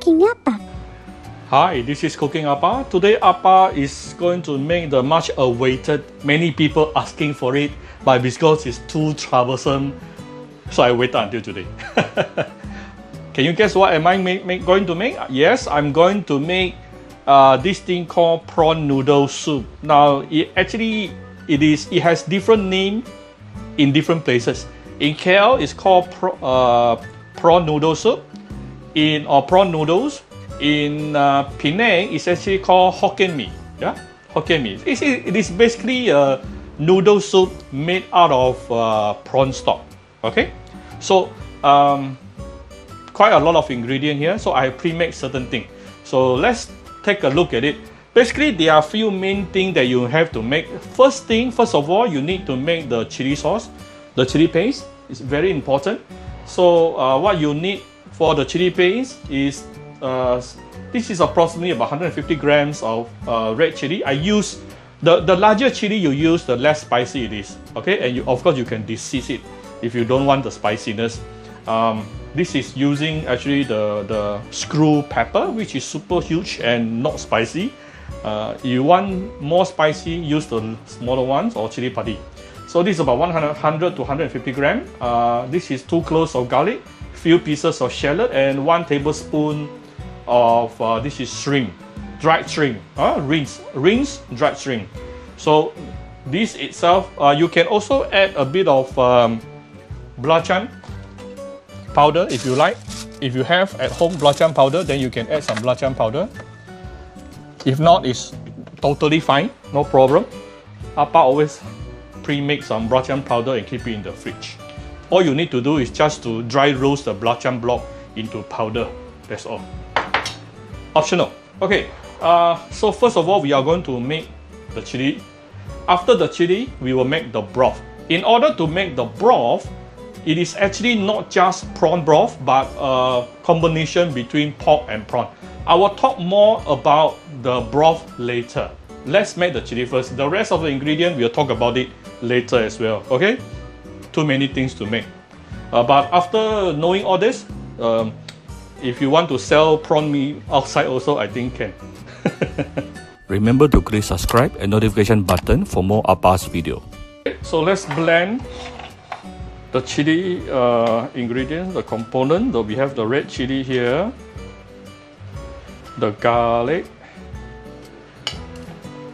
Cooking Appa. Hi, this is Cooking Appa. Today Appa is going to make the much awaited, many people asking for it, but because it's too troublesome, so I waited until today. Can you guess what am I going to make? Yes, I'm going to make this thing called prawn noodle soup. Now, it has different name in different places. In KL, it's called prawn noodle soup. Prawn noodles. In Penang, it's actually called Hokkien Mee. Yeah, Hokkien Mee. It is basically a noodle soup made out of prawn stock. Okay, so quite a lot of ingredient here. So I pre-made certain things. So let's take a look at it. Basically, there are a few main things that you have to make. First of all, you need to make the chili sauce. The chili paste is very important. So what you need for the chili paste is this is approximately about 150 grams of red chili. I use the larger chili you use, the less spicy it is. Okay, and of course you can de-season it if you don't want the spiciness. This is using actually the screw pepper, which is super huge and not spicy. You want more spicy, use the smaller ones or chili padi. So this is about 100 to 150 grams. This is 2 cloves of garlic, few pieces of shallot, and 1 tablespoon of this is shrimp, dried shrimp, rinse dried shrimp. So this itself, you can also add a bit of belacan powder if you like. If you have at home belacan powder, then you can add some belacan powder. If not, it's totally fine, no problem. Appa always pre-make some belacan powder and keep it in the fridge. All you need to do is just to dry roast the belacan block into powder. That's all. Optional. Okay, so first of all, we are going to make the chili. After the chili, we will make the broth. In order to make the broth, it is actually not just prawn broth, but a combination between pork and prawn. I will talk more about the broth later. Let's make the chili first. The rest of the ingredient, we'll talk about it later as well. Okay? Too many things to make. But after knowing all this, if you want to sell prawn meat outside also, I think can. Remember to click subscribe and notification button for more Appa's video. So let's blend the chili ingredients, the component. So we have the red chili here, the garlic.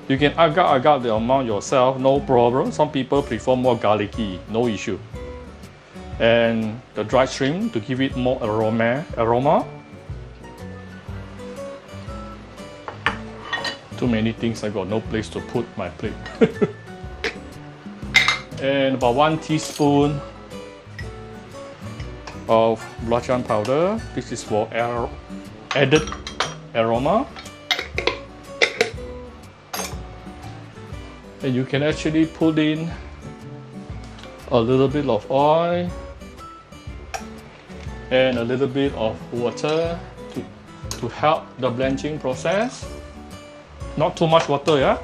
You can agar the amount yourself, no problem. Some people prefer more garlicky, no issue. And the dried shrimp to give it more aroma. Too many things, I got no place to put my plate. And about 1 teaspoon of belacan powder. This is for added aroma. And you can actually put in a little bit of oil and a little bit of water to help the blanching process. Not too much water, yeah?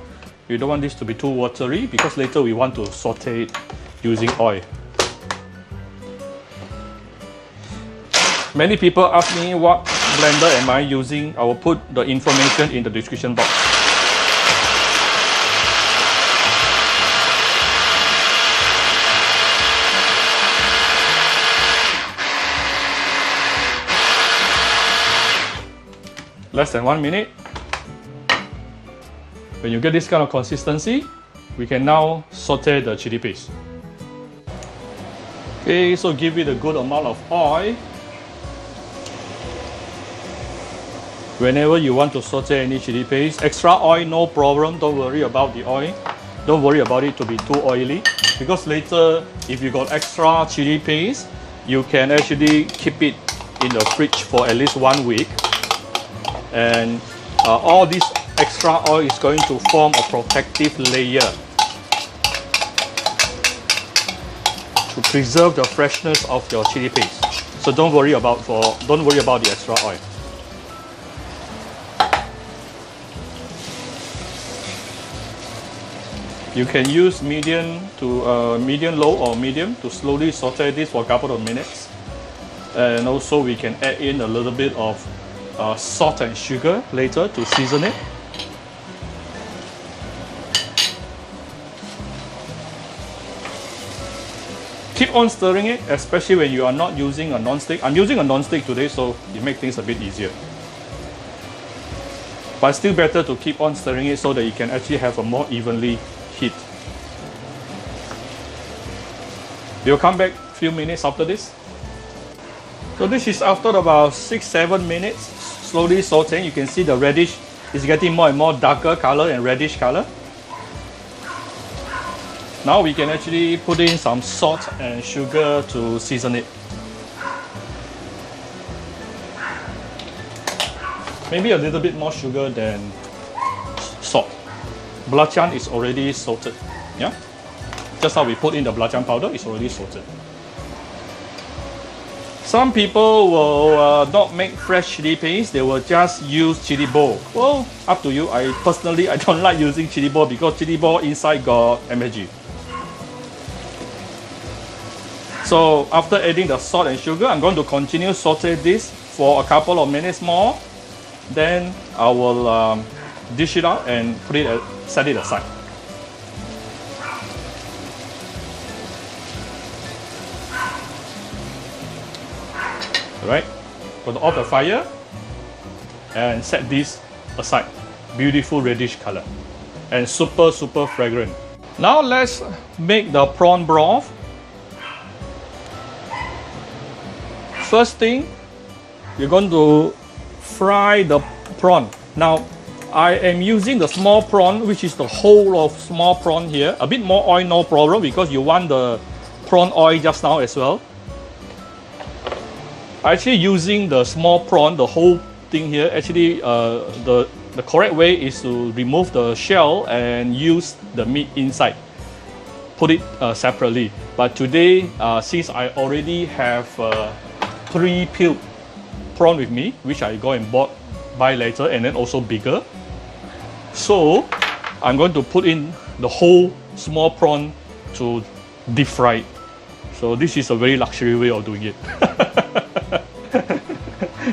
You don't want this to be too watery because later we want to saute it using oil. Many people ask me what blender am I using. I will put the information in the description box. Less than 1 minute. When you get this kind of consistency, we can now saute the chili paste. Okay, so give it a good amount of oil. Whenever you want to saute any chili paste, extra oil, no problem. Don't worry about the oil. Don't worry about it to be too oily, because later, if you got extra chili paste, you can actually keep it in the fridge for at least 1 week. And all this extra oil is going to form a protective layer to preserve the freshness of your chili paste. So don't worry about the extra oil. You can use medium low or medium to slowly saute this for a couple of minutes. And also we can add in a little bit of salt and sugar later to season it. Keep on stirring it, especially when you are not using a non-stick. I'm using a non-stick today, so it makes things a bit easier. But it's still better to keep on stirring it so that you can actually have a more evenly heat. We'll come back a few minutes after this. So this is after about 6-7 minutes, slowly sauteing. You can see the reddish is getting more and more darker color and reddish color. Now we can actually put in some salt and sugar to season it. Maybe a little bit more sugar than salt. Belacan is already salted. Yeah? Just how we put in the belacan powder, it's already salted. Some people will not make fresh chili paste, they will just use chili ball. Well, up to you. I personally don't like using chili ball because chili ball inside got MSG. So after adding the salt and sugar, I'm going to continue saute this for a couple of minutes more. Then I will dish it out and set it aside. Alright, going to off the fire and set this aside. Beautiful reddish color and super fragrant. Now let's make the prawn broth. First thing, you're going to fry the prawn. Now, I am using the small prawn, which is the whole of small prawn here. A bit more oil, no problem, because you want the prawn oil just now as well. Actually, using the small prawn, the whole thing here, actually, the correct way is to remove the shell and use the meat inside. Put it separately. But today, since I already have pre-peeled prawn with me, which I go and buy later, and then also bigger. So I'm going to put in the whole small prawn to deep fry it. So this is a very luxury way of doing it.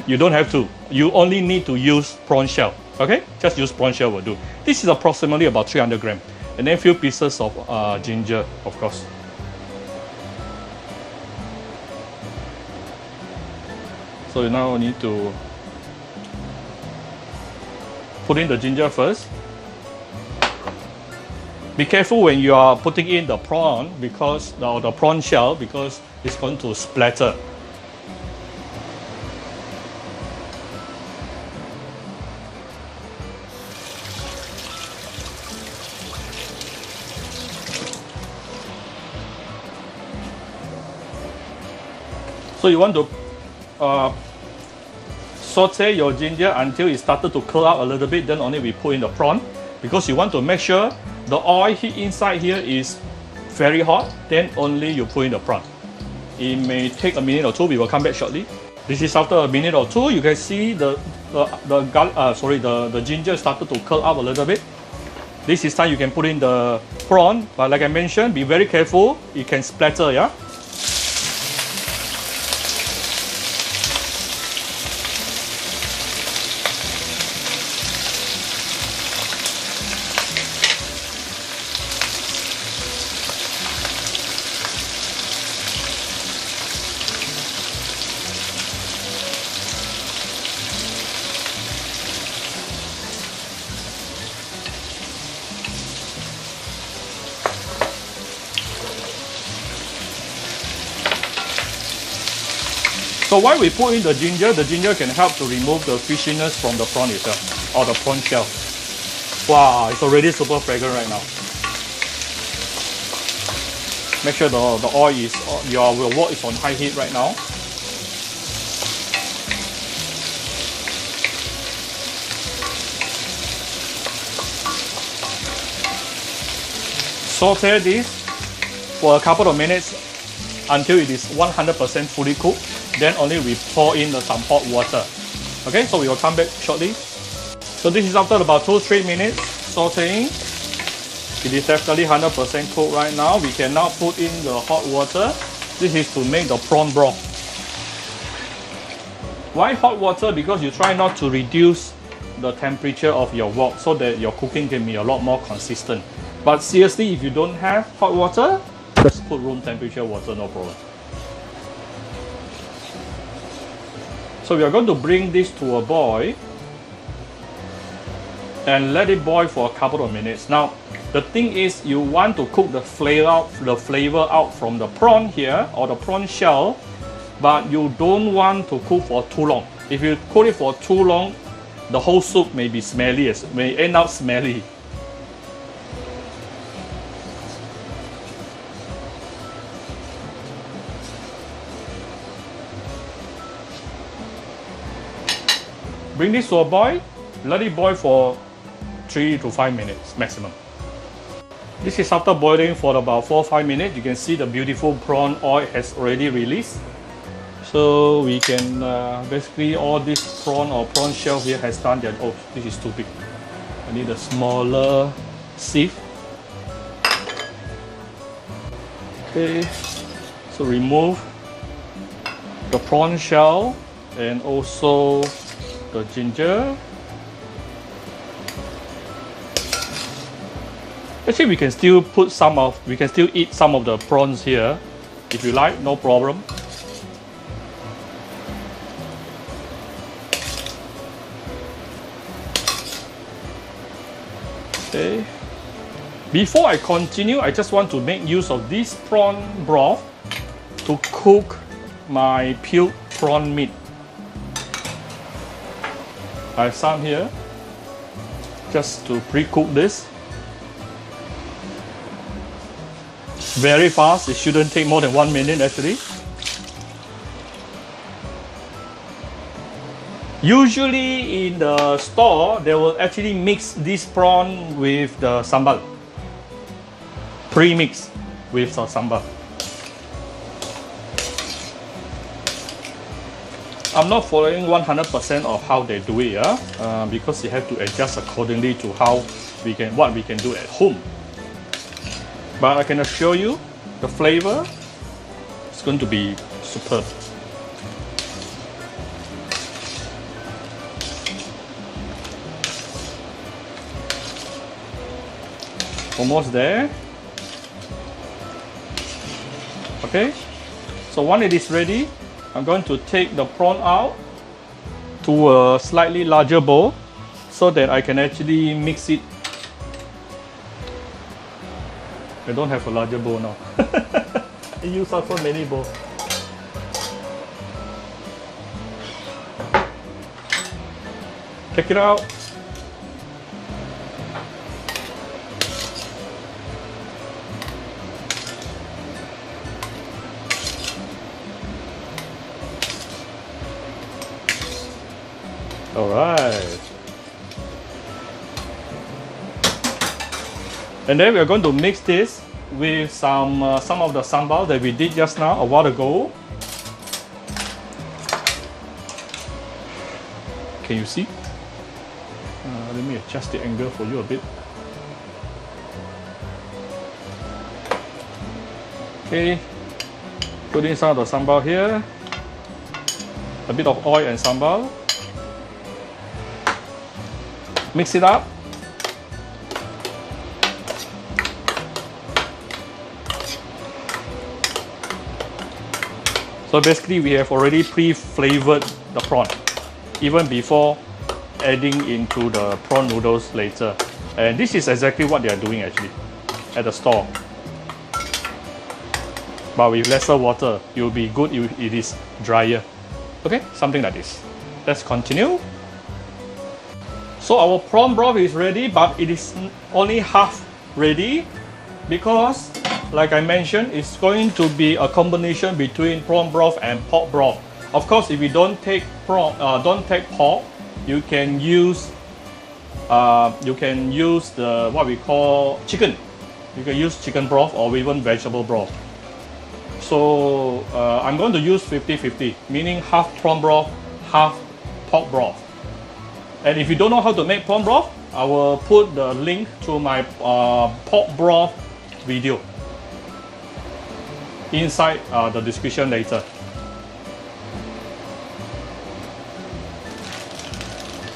You don't have to. You only need to use prawn shell. Okay, just use prawn shell will do. This is approximately about 300 grams, and then a few pieces of ginger, of course. So you now need to put in the ginger first. Be careful when you are putting in the prawn because the prawn shell, because it's going to splatter. So you want to saute your ginger until it started to curl up a little bit, then only we put in the prawn, because you want to make sure the oil heat inside here is very hot, then only you put in the prawn. It may take a minute or two, we will come back shortly. This is after a minute or two, you can see the ginger started to curl up a little bit. This is time you can put in the prawn, but like I mentioned, be very careful, it can splatter, yeah? So why we put in the ginger can help to remove the fishiness from the prawn itself, or the prawn shell. Wow, it's already super fragrant right now. Make sure the oil is, your wok is on high heat right now. Saute this for a couple of minutes until it is 100% fully cooked. Then only we pour in some hot water. Okay, so we will come back shortly. So this is after about 2-3 minutes sauteing. It is definitely 100% cooked right now. We can now put in the hot water. This is to make the prawn broth. Why hot water? Because you try not to reduce the temperature of your wok so that your cooking can be a lot more consistent. But seriously, if you don't have hot water, just put room temperature water, no problem. So we are going to bring this to a boil and let it boil for a couple of minutes. Now, the thing is, you want to cook the flavor out from the prawn here or the prawn shell, but you don't want to cook for too long. If you cook it for too long, the whole soup may be smelly, may end up smelly. Bring this to a boil, let it boil for 3 to 5 minutes maximum. This is after boiling for about 4 or 5 minutes. You can see the beautiful prawn oil has already released. So we can basically all this prawn or prawn shell here has done that. Oh, this is too big. I need a smaller sieve. Okay, so remove the prawn shell and also the ginger. Actually, we can still eat some of the prawns here if you like, no problem. Okay. Before I continue, I just want to make use of this prawn broth to cook my peeled prawn meat. I have some here just to pre-cook this. Very fast, it shouldn't take more than 1 minute actually. Usually in the store, they will actually mix this prawn with the sambal. Pre-mix with the sambal. I'm not following 100% of how they do it, because you have to adjust accordingly to what we can do at home. But I can assure you, the flavor is going to be superb. Almost there. Okay, so when it is ready, I'm going to take the prawn out to a slightly larger bowl so that I can actually mix it. I don't have a larger bowl now. I use up so many bowls. Take it out. All right. And then we are going to mix this with some of the sambal that we did just now, a while ago. Can you see? Let me adjust the angle for you a bit. Okay, put in some of the sambal here. A bit of oil and sambal. Mix it up. So basically we have already pre-flavored the prawn even before adding into the prawn noodles later. And this is exactly what they are doing actually at the store. But with lesser water, it will be good if it is drier. Okay, something like this. Let's continue. So our prawn broth is ready, but it is only half ready because, like I mentioned, it's going to be a combination between prawn broth and pork broth. Of course, if you don't take pork, you can use the what we call chicken. You can use chicken broth or even vegetable broth. So I'm going to use 50-50, meaning half prawn broth, half pork broth. And if you don't know how to make prawn broth, I will put the link to my pork broth video inside the description later.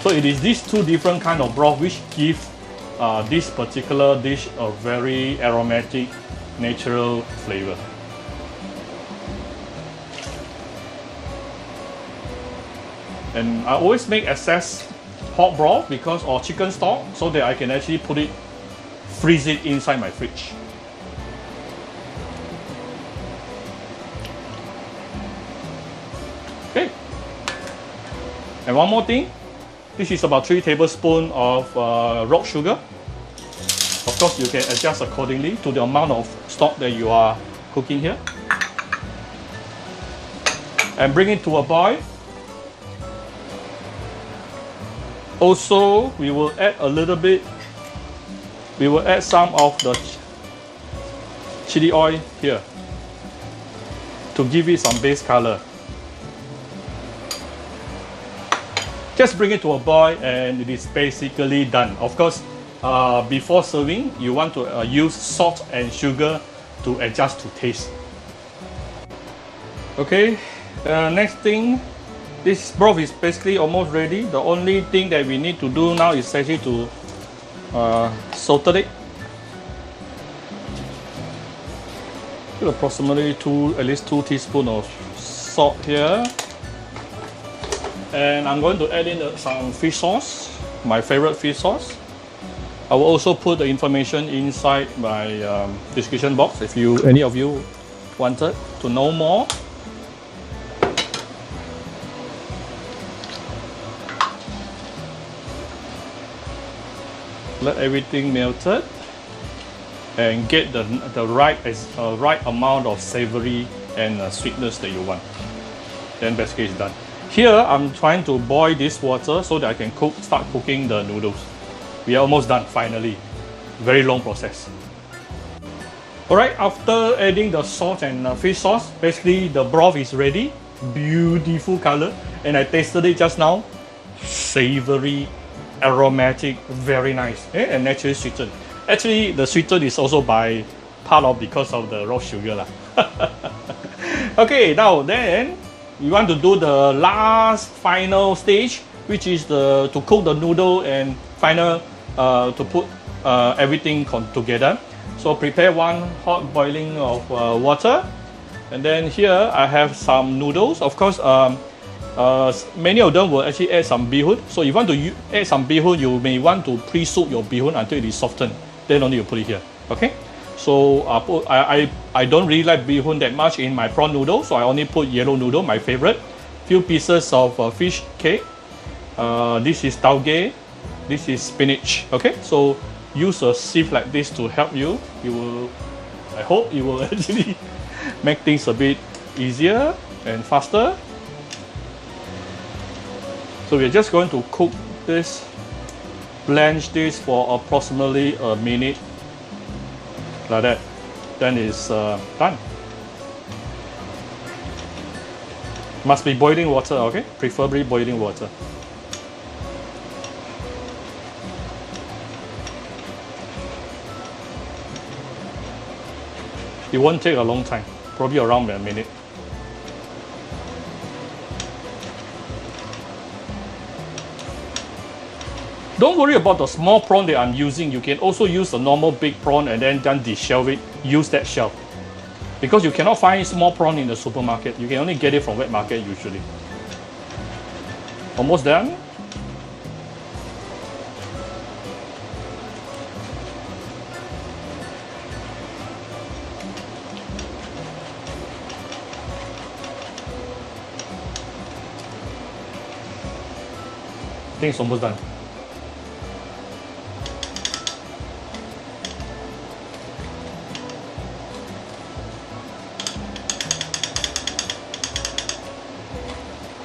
So it is these two different kind of broth which give this particular dish a very aromatic, natural flavor. And I always make excess pork broth because or chicken stock so that I can actually freeze it inside my fridge. Okay. And one more thing, this is about 3 tablespoons of rock sugar. Of course, you can adjust accordingly to the amount of stock that you are cooking here. And bring it to a boil. Also, we will add some of the chili oil here to give it some base color. Just bring it to a boil and it is basically done. Of course, before serving, you want to use salt and sugar to adjust to taste. Okay, next thing, this broth is basically almost ready. The only thing that we need to do now is actually to saute it. Put approximately at least 2 teaspoons of salt here. And I'm going to add in some fish sauce, my favorite fish sauce. I will also put the information inside my description box if any of you wanted to know more. Let everything melted and get the right amount of savory and sweetness that you want. Then basically it's done. Here I'm trying to boil this water so that I can start cooking the noodles. We are almost done finally. Very long process. Alright, after adding the salt and fish sauce, basically the broth is ready. Beautiful color, and I tasted it just now. Savory, aromatic, very nice, and naturally sweetened. Actually, the sweetened is also because of the raw sugar. Okay, now then we want to do the final stage, which is to cook the noodle and to put everything together. So prepare 1 hot boiling of water, and then here I have some noodles. Of course, many of them will actually add some bihun. So if you want to add some bihun, you may want to pre-soak your bihun until it is softened. Then only you put it here. Okay. So I don't really like bihun that much in my prawn noodle, so I only put yellow noodle, my favorite. Few pieces of fish cake. This is tauge. This is spinach. Okay. So use a sieve like this to help you. I hope you will actually make things a bit easier and faster. So we're just going to cook this, blanch this for approximately a minute, like that. Then it's done. Must be boiling water, okay? Preferably boiling water. It won't take a long time, probably around a minute. Don't worry about the small prawn that I'm using. You can also use the normal big prawn and then deshell it. Use that shell. Because you cannot find small prawn in the supermarket. You can only get it from wet market usually. Almost done. I think it's almost done.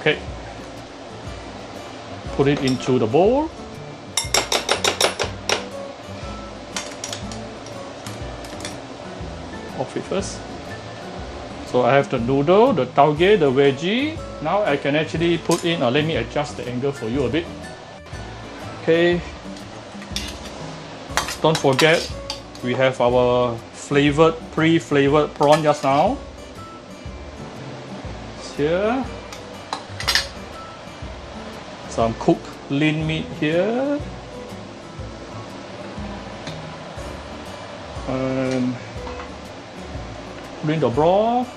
Okay, put it into the bowl. Off it first. So I have the noodle, the tauge, the veggie. Now I can actually put in, let me adjust the angle for you a bit. Okay, don't forget we have our pre-flavored prawn just now. It's here. Some cooked lean meat here. And bring the broth.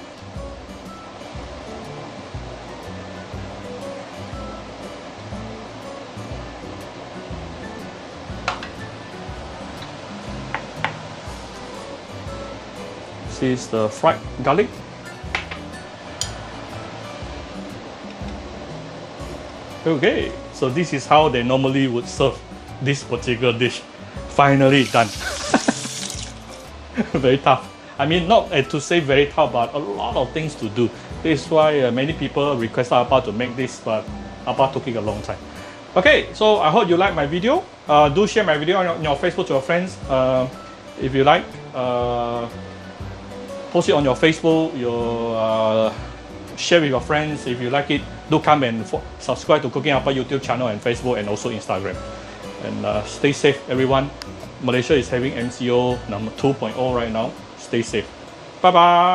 This is the fried garlic. Okay, so this is how they normally would serve this particular dish. Finally done. Very tough. I mean, not to say very tough, but a lot of things to do. This is why many people requested Appa to make this, but Appa took it a long time. Okay, so I hope you like my video. Do share my video on your Facebook to your friends. If you like, post it on your Facebook. Share with your friends if you like it. Do come and subscribe to Cooking Appa YouTube channel and Facebook and also Instagram. And stay safe, everyone. Malaysia is having MCO number 2.0 right now. Stay safe. Bye bye.